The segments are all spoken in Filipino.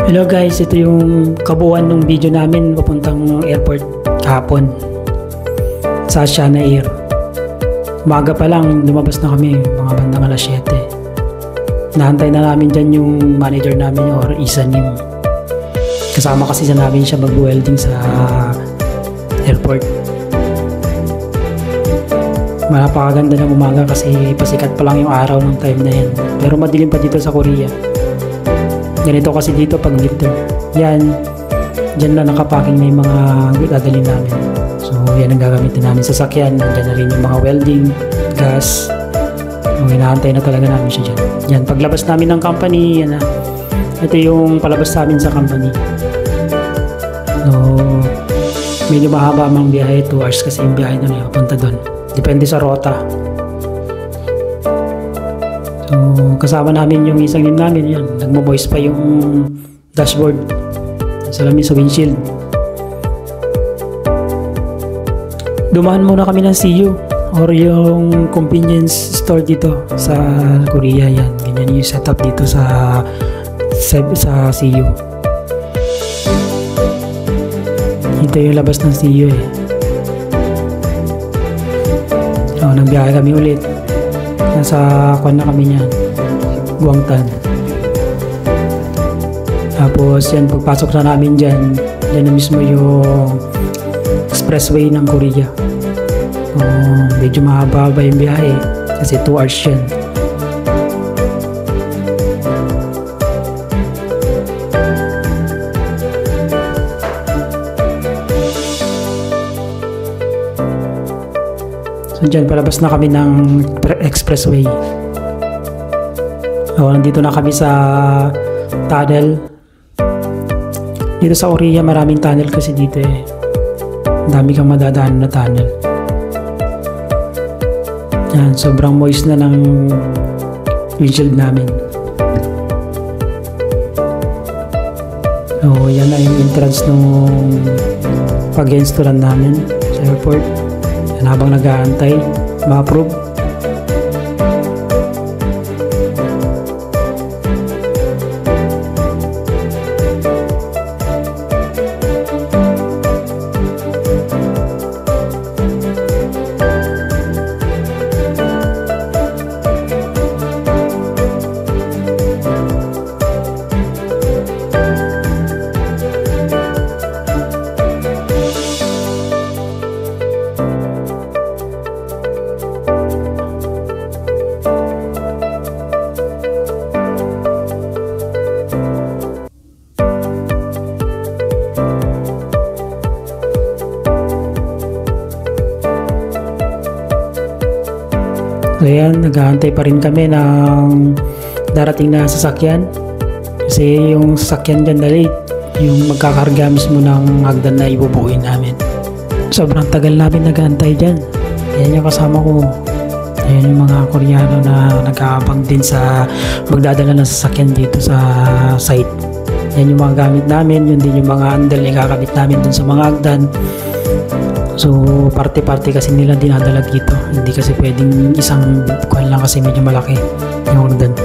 Hello guys, ito yung kabuuan ng video namin papuntang airport kahapon sa Asiana Air. Umaga pa lang, lumabas na kami, mga bandang alas 7. Nahantay na namin dyan yung manager namin or Isanim. Kasama kasi sa namin siya mag-welding sa airport. Napakaganda ng umaga kasi pasikat pa lang yung araw ng time na yan. Pero madilim pa dito sa Korea. Ganito kasi dito pag winter. Yan, dyan na nakapaking na yung mga dadalhin namin. So yan ang gagamitin namin sa sakyan. Dyan na rin yung mga welding, gas. So, hinahantay na talaga namin siya dyan. Yan, paglabas namin ng company, yan na. Ito yung palabas namin sa company. So, medyo mahaba mang biyahe, 2 hours kasi yung biyahe na niya, papunta doon. Depende sa rota. So, kasama namin yung isang yun namin, yan. Nagmo-voice pa yung dashboard. Salamin sa windshield. Dumaan muna kami ng CU or yung convenience store dito sa Korea, yan. Ganyan yung setup dito sa CU. Ito yung labas ng CU eh. So, nagbiyahe kami ulit. Nasa kwan na kami niyan, Guangtan. Tapos yan, pagpasok na namin dyan, yan na mismo yung expressway ng Korea. So, medyo mahaba ba yung biyahe kasi 2 hours yan. So dyan, palabas na kami ng expressway. So, nandito na kami sa tunnel. Dito sa Korea, maraming tunnel kasi dito eh. Dami kang madadaan na tunnel. Yan, sobrang moist na ng windshield namin. So, yan na yung entrance ng pag-install namin sa airport. Yan, habang nag-aantay, ma-approve. So yan, naghahantay pa rin kami ng darating na sasakyan kasi yung sasakyan dyan na late, yung magkakarga mismo ng hagdan na ibubuuin namin. Sobrang tagal namin naghahantay dyan. Yan yung kasama ko. Yan yung mga Koreano na nag-aabang din sa magdadala ng sasakyan dito sa site. Yan yung mga gamit namin, yun din yung mga handle na kakabit namin dun sa mga hagdan. So, parte-parte kasi nila dinadala dito. Hindi kasi pwedeng isang kuhan lang kasi medyo malaki yung hagdan.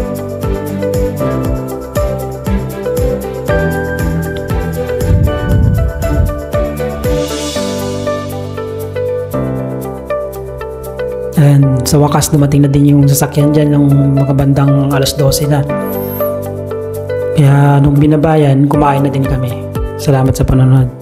And sa wakas, dumating na din yung sasakyan dyan ng mga bandang alas 12 na. Kaya nung binabayan, kumain na din kami. Salamat sa panonood.